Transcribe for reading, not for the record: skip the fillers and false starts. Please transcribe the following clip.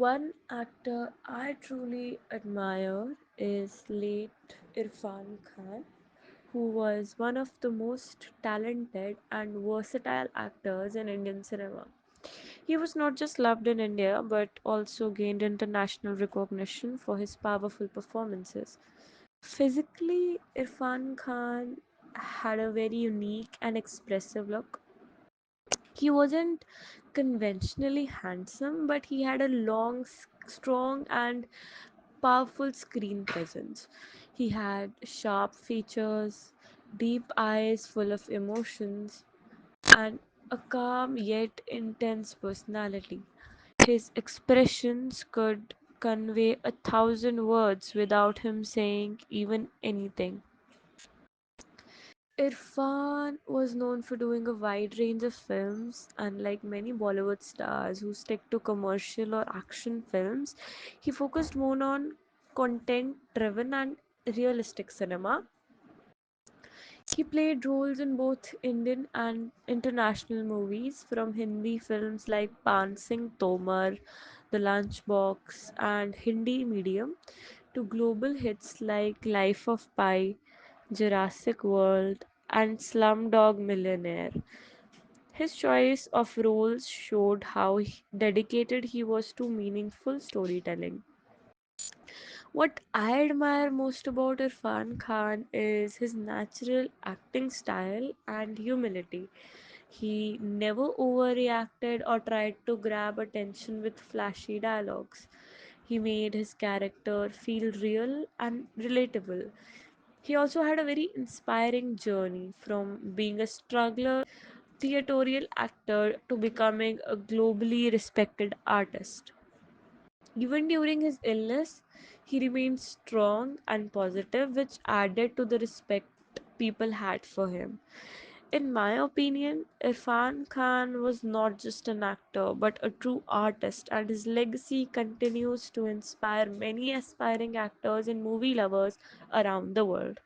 One actor I truly admire is late Irfan Khan, who was one of the most talented and versatile actors in Indian cinema. He was not just loved in India but also gained international recognition for his powerful performances. Physically, Irfan Khan had a very unique and expressive look. He wasn't conventionally handsome, but he had a long, strong, and powerful screen presence. He had sharp features, deep eyes full of emotions, and a calm yet intense personality. His expressions could convey 1,000 words without him saying even anything. Irfan was known for doing a wide range of films, unlike many Bollywood stars who stick to commercial or action films. He focused more on content driven and realistic cinema. He played roles in both Indian and international movies, from Hindi films like Paan Singh Tomar, The Lunchbox, and Hindi medium, to global hits like Life of Pi, Jurassic World, and Slumdog Millionaire. His choice of roles showed how dedicated he was to meaningful storytelling. What I admire most about Irfan Khan is his natural acting style and humility. He never overreacted or tried to grab attention with flashy dialogues. He made his character feel real and relatable. He also had a very inspiring journey from being a struggler theatrical actor to becoming a globally respected artist. Even during his illness, he remained strong and positive, which added to the respect people had for him. In my opinion, Irfan Khan was not just an actor but a true artist, and his legacy continues to inspire many aspiring actors and movie lovers around the world.